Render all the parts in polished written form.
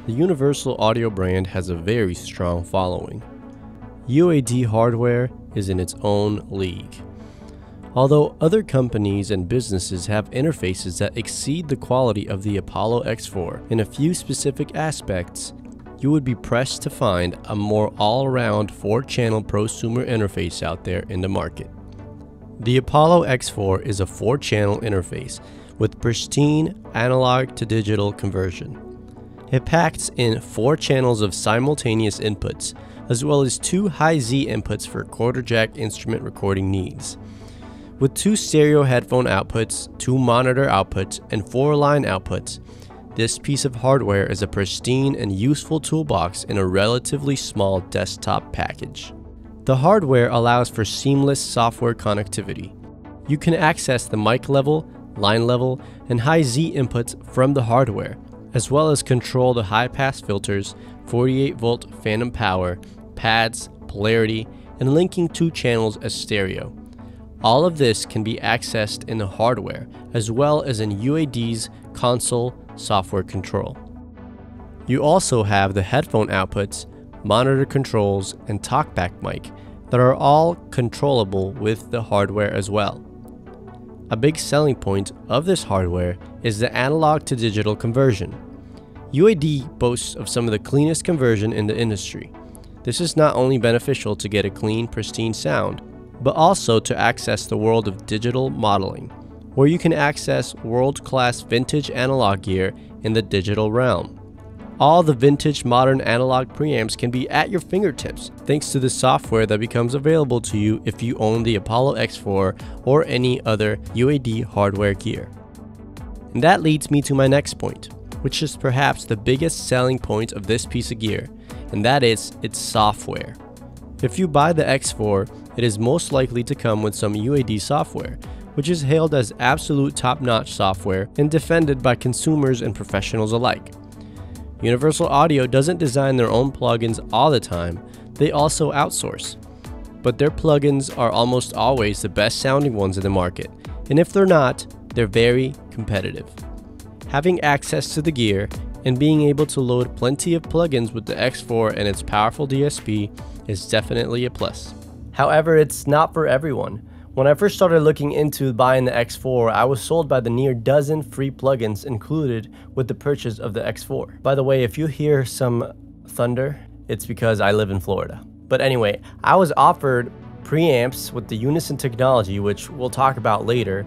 the Universal Audio brand has a very strong following. UAD hardware is in its own league. Although other companies and businesses have interfaces that exceed the quality of the Apollo X4 in a few specific aspects, you would be pressed to find a more all-around 4-channel prosumer interface out there in the market. The Apollo X4 is a 4-channel interface with pristine analog to digital conversion. It packs in 4 channels of simultaneous inputs, as well as 2 high Z inputs for quarter jack instrument recording needs. With 2 stereo headphone outputs, 2 monitor outputs, and 4 line outputs, this piece of hardware is a pristine and useful toolbox in a relatively small desktop package. The hardware allows for seamless software connectivity. You can access the mic level, line level, and high Z inputs from the hardware, as well as control the high-pass filters, 48-volt phantom power, pads, polarity, and linking 2 channels as stereo. All of this can be accessed in the hardware, as well as in UAD's console software control. You also have the headphone outputs, monitor controls, and talkback mic that are all controllable with the hardware as well. A big selling point of this hardware is the analog to digital conversion. UAD boasts of some of the cleanest conversion in the industry. This is not only beneficial to get a clean, pristine sound, but also to access the world of digital modeling, where you can access world-class vintage analog gear in the digital realm. All the vintage modern analog preamps can be at your fingertips thanks to the software that becomes available to you if you own the Apollo X4 or any other UAD hardware gear. And that leads me to my next point, which is perhaps the biggest selling point of this piece of gear, and that is its software. If you buy the X4, it is most likely to come with some UAD software, which is hailed as absolute top-notch software and defended by consumers and professionals alike. Universal Audio doesn't design their own plugins all the time, they also outsource. But their plugins are almost always the best sounding ones in the market, and if they're not, they're very competitive. Having access to the gear and being able to load plenty of plugins with the X4 and its powerful DSP is definitely a plus. However, it's not for everyone. When I first started looking into buying the X4, I was sold by the near dozen free plugins included with the purchase of the X4. By the way, if you hear some thunder, it's because I live in Florida. But anyway, I was offered preamps with the Unison Technology, which we'll talk about later,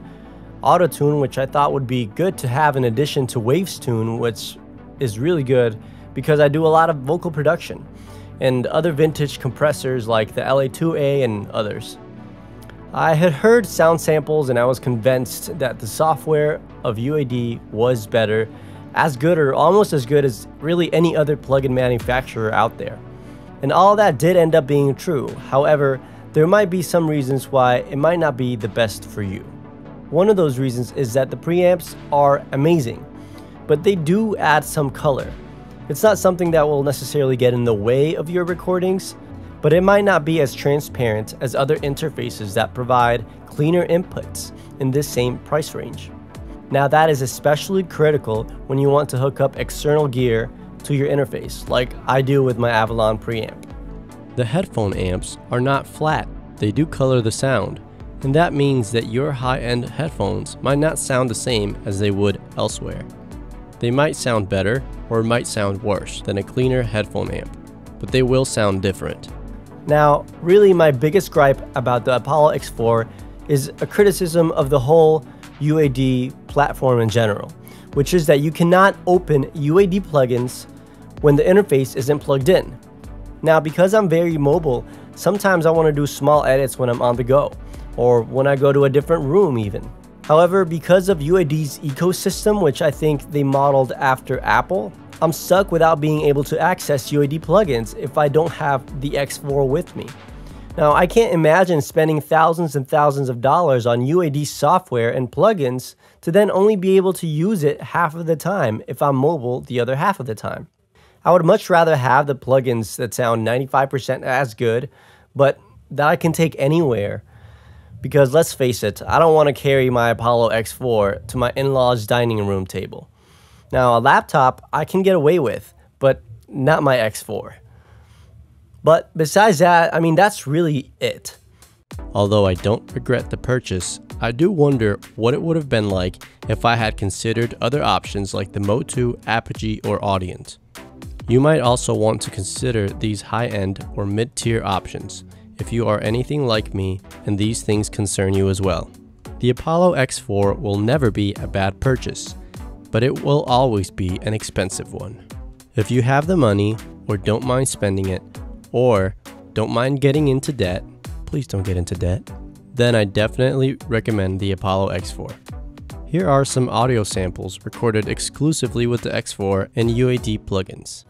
Auto-Tune, which I thought would be good to have in addition to Waves-Tune, which is really good because I do a lot of vocal production, and other vintage compressors like the LA2A and others. I had heard sound samples and I was convinced that the software of UAD was better, as good or almost as good as really any other plugin manufacturer out there. And all that did end up being true. However, there might be some reasons why it might not be the best for you. One of those reasons is that the preamps are amazing, but they do add some color. It's not something that will necessarily get in the way of your recordings, but it might not be as transparent as other interfaces that provide cleaner inputs in this same price range. Now that is especially critical when you want to hook up external gear to your interface, like I do with my Avalon preamp. The headphone amps are not flat, they do color the sound, and that means that your high-end headphones might not sound the same as they would elsewhere. They might sound better or might sound worse than a cleaner headphone amp, but they will sound different. Now, really my biggest gripe about the Apollo X4 is a criticism of the whole UAD platform in general, which is that you cannot open UAD plugins when the interface isn't plugged in. Now, because I'm very mobile, sometimes I want to do small edits when I'm on the go, or when I go to a different room even. However, because of UAD's ecosystem, which I think they modeled after Apple, I'm stuck without being able to access UAD plugins if I don't have the X4 with me. Now, I can't imagine spending thousands and thousands of dollars on UAD software and plugins to then only be able to use it half of the time if I'm mobile the other half of the time. I would much rather have the plugins that sound 95% as good, but that I can take anywhere. Because let's face it, I don't want to carry my Apollo X4 to my in-laws' dining room table. Now, a laptop I can get away with, but not my X4. But besides that, I mean, that's really it. Although I don't regret the purchase, I do wonder what it would have been like if I had considered other options like the Motu, Apogee, or Audient. You might also want to consider these high-end or mid-tier options if you are anything like me and these things concern you as well. The Apollo X4 will never be a bad purchase, but it will always be an expensive one. If you have the money or don't mind spending it, or don't mind getting into debt, please don't get into debt, then I definitely recommend the Apollo X4. Here are some audio samples recorded exclusively with the X4 and UAD plugins.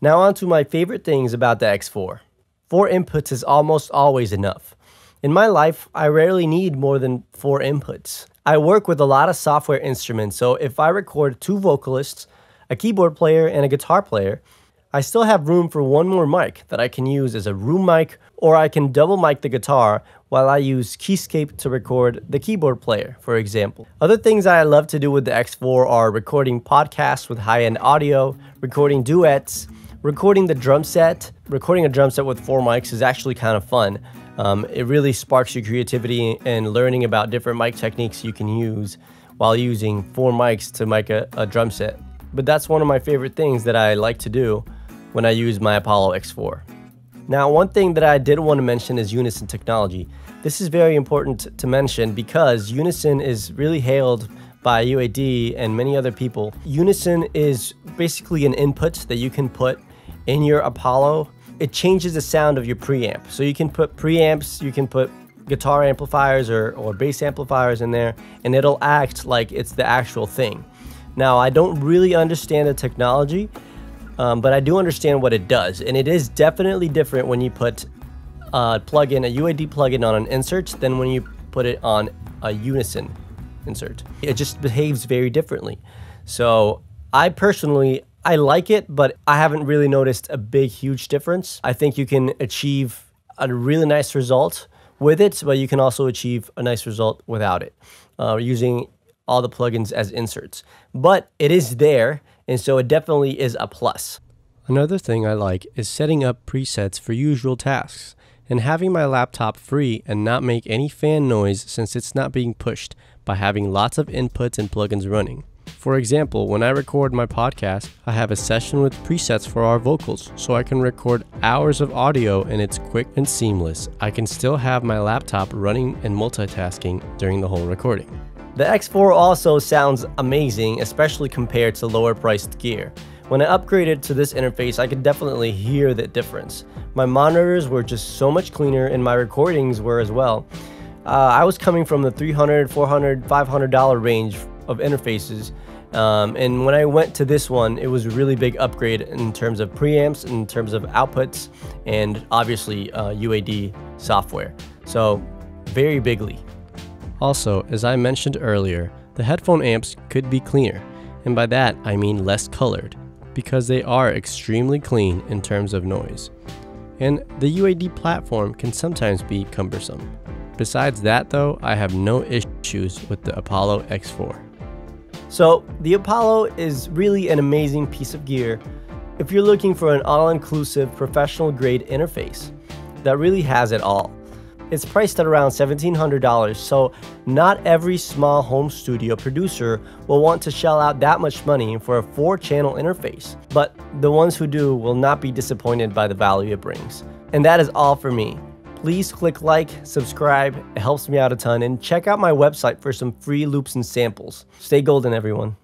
Now on to my favorite things about the X4. 4 inputs is almost always enough. In my life, I rarely need more than 4 inputs. I work with a lot of software instruments, so if I record 2 vocalists, a keyboard player, and a guitar player, I still have room for one more mic that I can use as a room mic, or I can double mic the guitar while I use Keyscape to record the keyboard player, for example. Other things I love to do with the X4 are recording podcasts with high-end audio, recording duets, recording the drum set. Recording a drum set with 4 mics is actually kind of fun. It really sparks your creativity and learning about different mic techniques you can use while using 4 mics to mic a drum set. But that's one of my favorite things that I like to do when I use my Apollo X4. Now, one thing that I did want to mention is Unison Technology. This is very important to mention because Unison is really hailed by UAD and many other people. Unison is basically an input that you can put in your Apollo. It changes the sound of your preamp. So you can put preamps, you can put guitar amplifiers or bass amplifiers in there, and it'll act like it's the actual thing. Now, I don't really understand the technology, but I do understand what it does. And it is definitely different when you put a plugin, a UAD plugin on an insert than when you put it on a Unison insert. It just behaves very differently. So I personally, I like it, but I haven't really noticed a big, huge difference. I think you can achieve a really nice result with it, but you can also achieve a nice result without it, using all the plugins as inserts. But it is there, and so it definitely is a plus. Another thing I like is setting up presets for usual tasks and having my laptop free and not make any fan noise since it's not being pushed by having lots of inputs and plugins running. For example, when I record my podcast, I have a session with presets for our vocals, so I can record hours of audio and it's quick and seamless. I can still have my laptop running and multitasking during the whole recording. The X4 also sounds amazing, especially compared to lower priced gear. When I upgraded to this interface, I could definitely hear the difference. My monitors were just so much cleaner and my recordings were as well. I was coming from the $300, $400, $500 range of interfaces, and when I went to this one, it was a really big upgrade in terms of preamps, in terms of outputs, and obviously UAD software. So very bigly. Also, as I mentioned earlier, the headphone amps could be cleaner, and by that I mean less colored, because they are extremely clean in terms of noise. And the UAD platform can sometimes be cumbersome. Besides that though, I have no issues with the Apollo X4. So the Apollo is really an amazing piece of gear if you're looking for an all-inclusive professional grade interface that really has it all. It's priced at around $1,700, so not every small home studio producer will want to shell out that much money for a 4-channel interface, but the ones who do will not be disappointed by the value it brings. And that is all for me. Please click like, subscribe, it helps me out a ton, and check out my website for some free loops and samples. Stay golden, everyone.